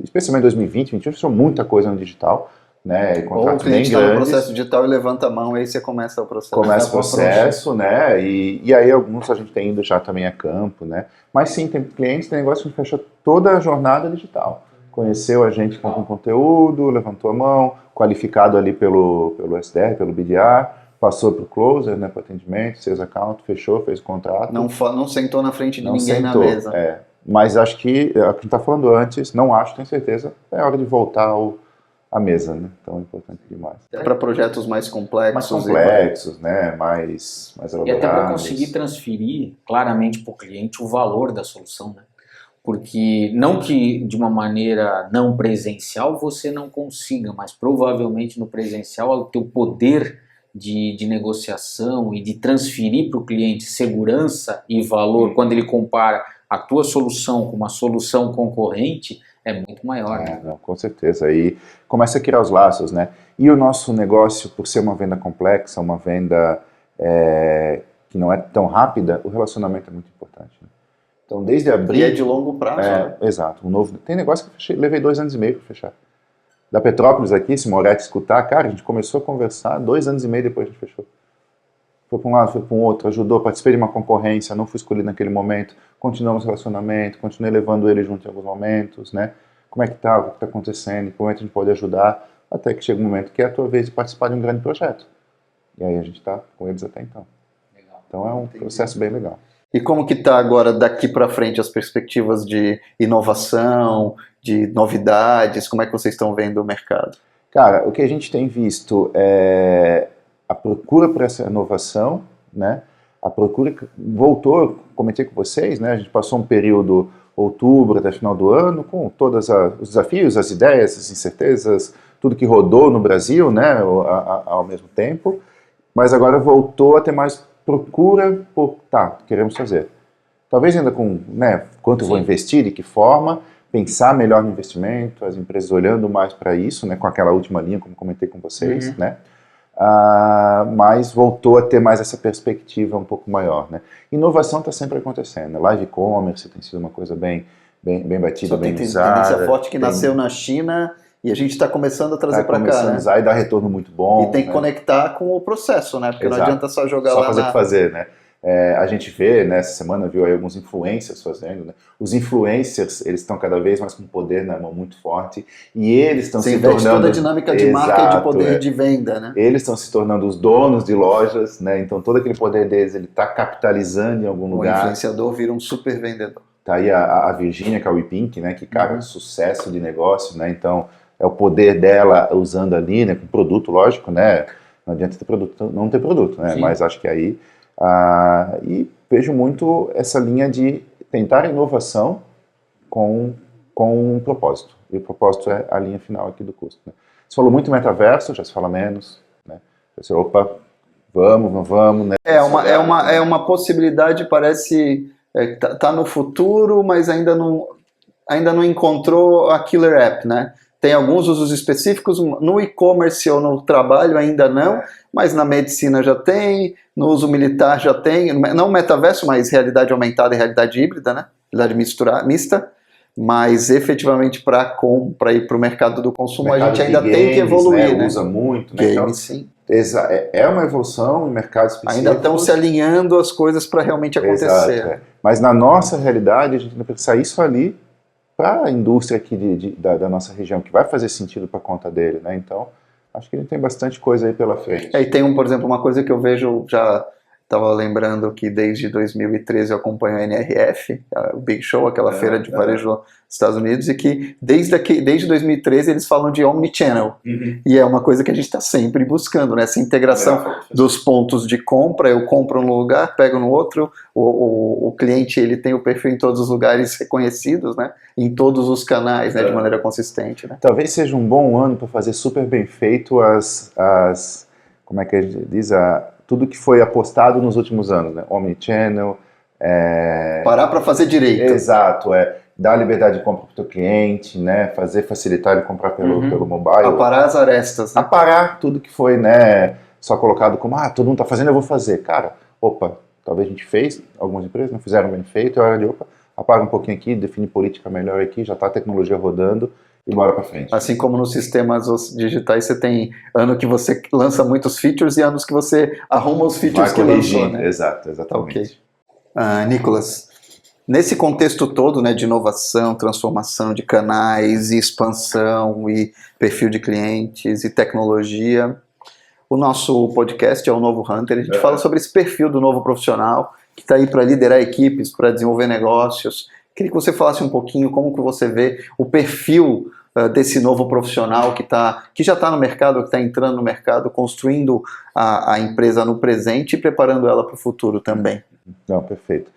especialmente em 2020, 2021, fechou muita coisa no digital, né, ou o cliente está no processo digital e levanta a mão, e aí você começa o processo. Começa o processo, né, e aí alguns a gente tem indo já também a campo, né, mas sim, tem clientes, tem negócio que a gente fechou toda a jornada digital. Conheceu a gente com conteúdo, levantou a mão, qualificado ali pelo SDR, pelo BDR, passou para o closer, né, para atendimento, sales account, fechou, fez o contrato. Não sentou na frente de ninguém na mesa. Mas acho que, é o que a gente está falando antes, não acho, tenho certeza, é hora de voltar à mesa, né? Então é importante demais. Até para projetos mais complexos. Mais complexos, né? Mais elaborados. E até para conseguir transferir claramente para o cliente o valor da solução, né? Porque não que de uma maneira não presencial você não consiga, mas provavelmente no presencial o teu poder de negociação e de transferir para o cliente segurança e valor quando ele compara a tua solução com uma solução concorrente é muito maior. Né? Não, com certeza. Aí começa a criar os laços, né? E o nosso negócio, por ser uma venda complexa, uma venda que não é tão rápida, o relacionamento é muito importante. Né? Então, desde abril... E é de longo prazo, né? Exado. Tem negócio que eu levei 2 anos e meio para fechar. Da Petrópolis aqui, se Moretti escutar, cara, a gente começou a conversar, 2 anos e meio depois a gente fechou. Foi para um lado, foi para um outro, ajudou, participei de uma concorrência, não fui escolhido naquele momento, continuamos o relacionamento, continuei levando ele junto em alguns momentos, né? Como é que tá, o que está acontecendo, como é que a gente pode ajudar, até que chega um momento que é a tua vez de participar de um grande projeto. E aí a gente está com eles até então. Legal. Então é um processo bem legal. E como que está agora, daqui para frente, as perspectivas de inovação, de novidades, como é que vocês estão vendo o mercado? Cara, o que a gente tem visto é a procura por essa inovação, né? A procura voltou, comentei com vocês, né? A gente passou um período, outubro até final do ano, com todos os desafios, as ideias, as incertezas, tudo que rodou no Brasil, né? Ao mesmo tempo, mas agora voltou a ter mais procura por, queremos fazer. Talvez ainda com, né, quanto eu vou investir, de que forma, pensar melhor no investimento, as empresas olhando mais para isso, né, com aquela última linha, como comentei com vocês, né, mas voltou a ter mais essa perspectiva um pouco maior, né. Inovação está sempre acontecendo, live e-commerce tem sido uma coisa bem batida, bem usada. Tendência forte que nasceu na China e a gente está começando a trazer para cá, começando a usar e dar retorno muito bom. E tem que conectar com o processo, né, porque não adianta só jogar lá só fazer, né. A gente vê, né, essa semana viu aí alguns influencers fazendo, né? Os influencers, eles estão cada vez mais com poder na mão muito forte e eles estão se tornando... toda a dinâmica de marca e de poder de venda, né? Eles estão se tornando os donos de lojas, né? Então todo aquele poder deles, ele está capitalizando em algum lugar. O influenciador vira um super vendedor. Tá aí a Virginia, que é o WePink, né? Que, cara, sucesso de negócio, né? Então é o poder dela usando ali, né? Com produto, lógico, né? Não adianta ter produto, não ter produto, né? Sim. Mas acho que aí... e vejo muito essa linha de tentar inovação com um propósito. E o propósito é a linha final aqui do custo. Né? Se falou muito metaverso, já se fala menos. Né? Opa, vamos, não vamos. Né? É uma possibilidade, parece... tá no futuro, mas ainda não encontrou a killer app, né? Tem alguns usos específicos, no e-commerce ou no trabalho ainda não, mas na medicina já tem, no uso militar já tem, não metaverso, mas realidade aumentada e realidade híbrida, né? Realidade mista, mas efetivamente para ir para o mercado do consumo a gente ainda tem que evoluir, né? Usa muito, né? Game, sim. É uma evolução em mercados específicos. Ainda estão se alinhando as coisas para realmente acontecer. Exato, Mas na nossa realidade a gente tem que pensar isso ali para a indústria aqui da nossa região, que vai fazer sentido para a conta dele, né? Então, acho que ele tem bastante coisa aí pela frente. E tem, por exemplo, uma coisa que eu vejo, já estava lembrando que desde 2013 eu acompanho a NRF, o Big Show, aquela feira de varejo dos Estados Unidos, e que desde 2013 eles falam de Omnichannel. E é uma coisa que a gente está sempre buscando, né? Essa integração dos pontos de compra, eu compro num lugar, pego no outro, o cliente ele tem o perfil em todos os lugares reconhecidos, né? Em todos os canais, né? De maneira consistente. Né? Talvez seja um bom ano para fazer super bem feito como é que a gente diz, tudo que foi apostado nos últimos anos, né? Omnichannel. Parar para fazer direito. Exato, dar liberdade de compra para o teu cliente, né? Facilitar ele comprar pelo mobile. Aparar as arestas. Né? Aparar tudo que foi, né, só colocado como, todo mundo está fazendo, eu vou fazer. Cara, talvez a gente fez, algumas empresas não fizeram bem feito, é hora de, apaga um pouquinho aqui, define política melhor aqui, já está a tecnologia rodando e bora para frente. Assim como nos sistemas digitais você tem ano que você lança muitos features e anos que você arruma os features que lançou, né? Exato, exatamente. Okay. Nicolas, nesse contexto todo, né, de inovação, transformação de canais, e expansão e perfil de clientes e tecnologia, o nosso podcast é o Novo Hunter. A gente fala sobre esse perfil do novo profissional que está aí para liderar equipes, para desenvolver negócios. Queria que você falasse um pouquinho como que você vê o perfil desse novo profissional que já está no mercado, que está entrando no mercado, construindo a empresa no presente e preparando ela para o futuro também. Não, perfeito.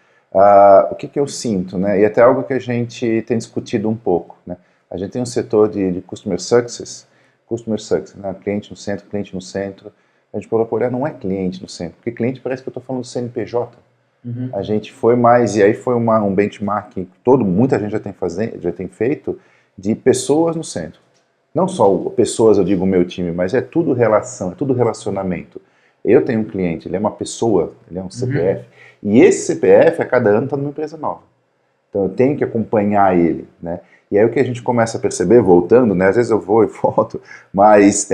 O que eu sinto, né? E até algo que a gente tem discutido um pouco, né? A gente tem um setor de Customer Success, né? Cliente no centro. A gente pode olhar, não é cliente no centro, porque cliente parece que eu estou falando do CNPJ. A gente foi mais, e aí foi um benchmark que muita gente já tem feito, de pessoas no centro. Não só pessoas, eu digo o meu time, mas é tudo relação, é tudo relacionamento. Eu tenho um cliente, ele é uma pessoa, ele é um CPF, e esse CPF a cada ano está numa empresa nova. Então eu tenho que acompanhar ele, né? E aí o que a gente começa a perceber, voltando, né? Às vezes eu vou e volto, mas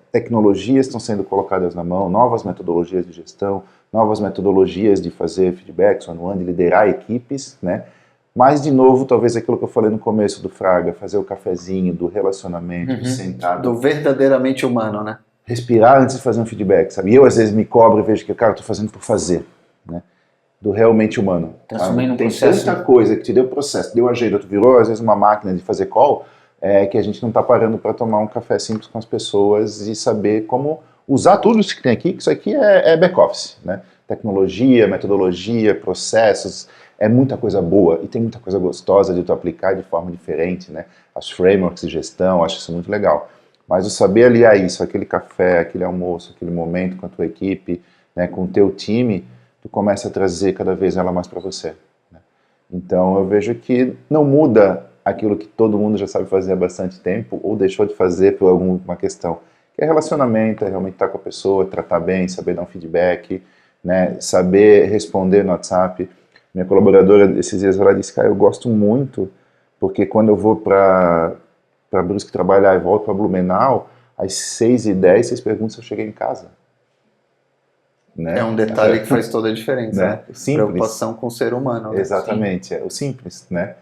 tecnologias estão sendo colocadas na mão, novas metodologias de gestão, novas metodologias de fazer feedbacks one-on-one, de liderar equipes, né? Mas, de novo, talvez aquilo que eu falei no começo do Fraga, fazer o cafezinho, do relacionamento, de sentar. Do verdadeiramente humano, né? Respirar antes de fazer um feedback, sabe? E eu, às vezes, me cobro e vejo que, cara, eu estou fazendo por fazer, né? Do realmente humano. Transformando Tem processo, tanta coisa que te deu processo, deu agenda, tu virou, às vezes, uma máquina de fazer call, que a gente não está parando para tomar um café simples com as pessoas e saber como usar tudo isso que tem aqui, que isso aqui é back-office, né? Tecnologia, metodologia, processos, é muita coisa boa e tem muita coisa gostosa de tu aplicar de forma diferente, né? As frameworks de gestão, acho isso muito legal. Mas o saber aliar isso, aquele café, aquele almoço, aquele momento com a tua equipe, né, com o teu time, tu começa a trazer cada vez ela mais para você, né? Então eu vejo que não muda aquilo que todo mundo já sabe fazer há bastante tempo ou deixou de fazer por alguma questão, que é relacionamento, é realmente estar com a pessoa, tratar bem, saber dar um feedback, né, saber responder no WhatsApp. Minha colaboradora esses dias ela disse, cara, eu gosto muito, porque quando eu vou para Brusque trabalhar e volto para Blumenau, às 6h10, vocês perguntam se eu cheguei em casa. Né? É um detalhe que faz toda a diferença, né? Simples. Preocupação com o ser humano. Né? Exatamente, é o simples, né?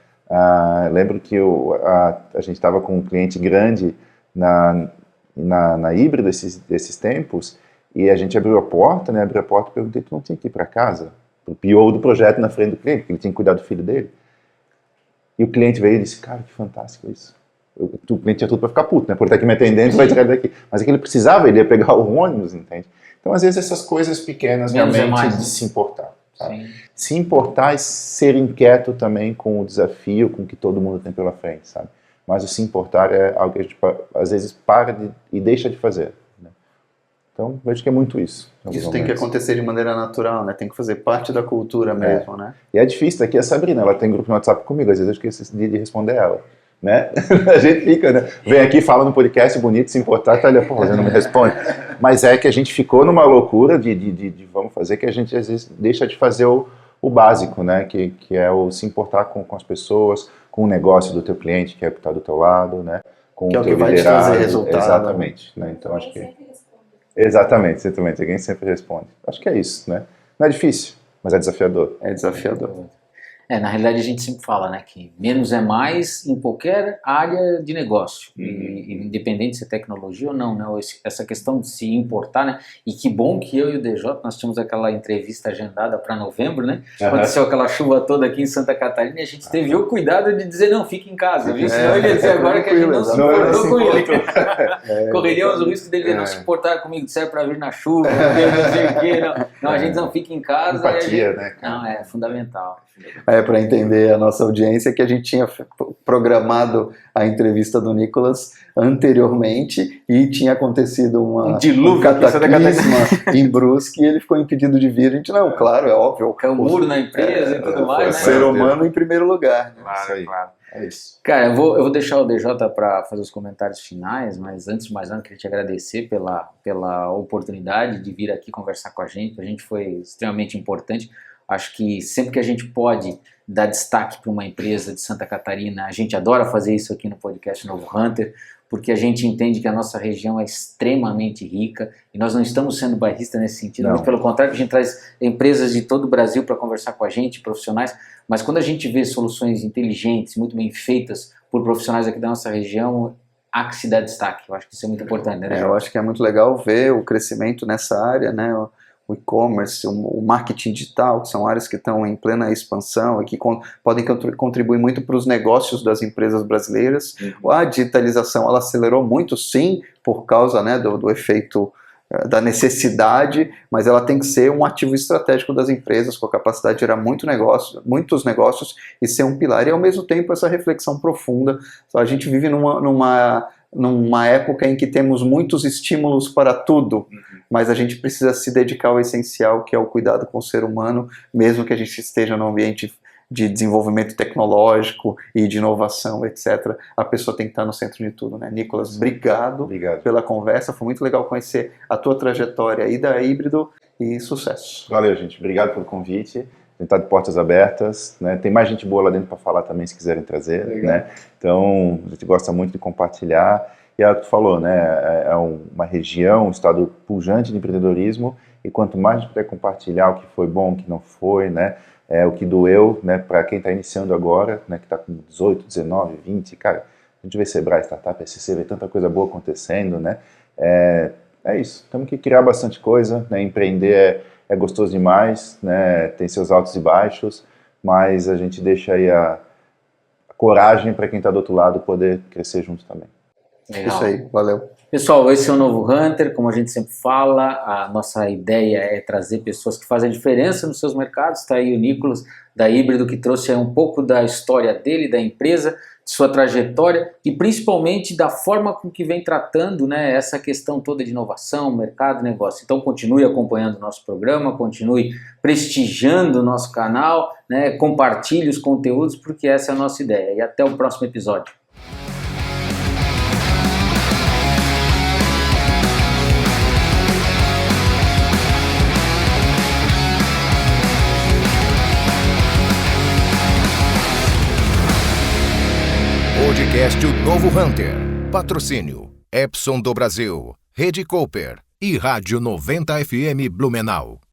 Lembro que a gente estava com um cliente grande na híbrida desses tempos, e a gente abriu a porta, né? Abriu a porta e perguntei, tu não tinha que ir para casa? O PO do projeto na frente do cliente, porque ele tinha que cuidar do filho dele. E o cliente veio e disse, cara, que fantástico isso. O cliente tinha tudo para ficar puto, né? Por estar aqui me atendendo, vai tirar daqui. Mas é que ele precisava, ele ia pegar o ônibus, entende? Então, às vezes, essas coisas pequenas realmente de se importar. Sabe? Se importar e ser inquieto também com o desafio, com o que todo mundo tem pela frente, sabe? Mas o se importar é algo que a gente, às vezes, para e deixa de fazer. Né? Então, vejo que é muito isso. Isso tem que acontecer de maneira natural, né? Tem que fazer parte da cultura mesmo, né? E é difícil, aqui a Sabrina, ela tem grupo no WhatsApp comigo, às vezes eu esqueço de responder ela. Né? A gente fica, né? Vem aqui, fala no podcast bonito, se importar, tá ali, pô, já não me responde. Mas é que a gente ficou numa loucura de vamos fazer, que a gente às vezes deixa de fazer o básico, né? Que é o se importar com as pessoas, com o negócio do teu cliente, que é o que está do teu lado, né? Com que o é o teu que vai te liderado. trazer resultado. Exatamente. Né? Então acho que. Exatamente. Alguém sempre responde. Acho que é isso, né? Não é difícil, mas é desafiador. É desafiador. Na realidade a gente sempre fala, né, que menos é mais em qualquer área de negócio, e independente se é tecnologia ou não, né, essa questão de se importar, né, e que bom que eu e o DJ, nós tínhamos aquela entrevista agendada para novembro, né, aconteceu aquela chuva toda aqui em Santa Catarina e a gente teve o cuidado de dizer, não, fique em casa, viu? Senão ele ia dizer agora que a gente não se importou com ele. Correríamos o risco dele não se importar comigo, disser para vir na chuva, não sei o quê, não, a gente não fica em casa. Empatia, gente... né? Cara? Não, é fundamental. para entender a nossa audiência, que a gente tinha programado a entrevista do Nicolas anteriormente e tinha acontecido um cataclisma em Brusque e ele ficou impedido de vir. A gente, não, claro, é óbvio. É o muro na empresa e tudo mais, né? Ser humano em primeiro lugar. Né? Claro. É isso. Cara, eu vou deixar o DJ para fazer os comentários finais, mas antes de mais nada, queria te agradecer pela oportunidade de vir aqui conversar com a gente foi extremamente importante. Acho que sempre que a gente pode dar destaque para uma empresa de Santa Catarina, a gente adora fazer isso aqui no podcast Novo Hunter, porque a gente entende que a nossa região é extremamente rica e nós não estamos sendo bairristas nesse sentido, muito pelo contrário, a gente traz empresas de todo o Brasil para conversar com a gente, profissionais, mas quando a gente vê soluções inteligentes, muito bem feitas por profissionais aqui da nossa região, há que se dar destaque. Eu acho que isso é muito importante, né? Eu acho que é muito legal ver o crescimento nessa área, né? O e-commerce, o marketing digital, que são áreas que estão em plena expansão e que podem contribuir muito para os negócios das empresas brasileiras. A digitalização, ela acelerou muito, sim, por causa, né, do efeito da necessidade, mas ela tem que ser um ativo estratégico das empresas, com a capacidade de gerar muitos negócios e ser um pilar. E, ao mesmo tempo, essa reflexão profunda. A gente vive numa época em que temos muitos estímulos para tudo, mas a gente precisa se dedicar ao essencial, que é o cuidado com o ser humano, mesmo que a gente esteja num ambiente de desenvolvimento tecnológico e de inovação, etc. A pessoa tem que estar no centro de tudo, né? Nicolas, obrigado pela conversa, foi muito legal conhecer a tua trajetória aí da Híbrido e sucesso. Valeu, gente, obrigado pelo convite. A gente está de portas abertas, né? Tem mais gente boa lá dentro para falar também, se quiserem trazer, né? Então, a gente gosta muito de compartilhar. E é o que tu falou, né? É uma região, um estado pujante de empreendedorismo, e quanto mais a gente puder compartilhar o que foi bom, o que não foi, né? O que doeu, né? Para quem está iniciando agora, né? Que está com 18, 19, 20, cara, a gente vê Sebrae, Startup, SCC, vê tanta coisa boa acontecendo, né? É isso, temos que criar bastante coisa, né? Empreender é gostoso demais, né? Tem seus altos e baixos, mas a gente deixa aí a coragem para quem está do outro lado poder crescer junto também. Legal. Isso aí, valeu. Pessoal, esse é o Novo Hunter, como a gente sempre fala, a nossa ideia é trazer pessoas que fazem a diferença nos seus mercados. Está aí o Nicolas da Híbrido, que trouxe aí um pouco da história dele, da empresa, de sua trajetória e principalmente da forma com que vem tratando, né, essa questão toda de inovação, mercado, negócio. Então continue acompanhando o nosso programa, continue prestigiando o nosso canal, né, compartilhe os conteúdos, porque essa é a nossa ideia. E até o próximo episódio. Podcast O Novo Hunter. Patrocínio Epson do Brasil, Rede Cooper e Rádio 90 FM Blumenau.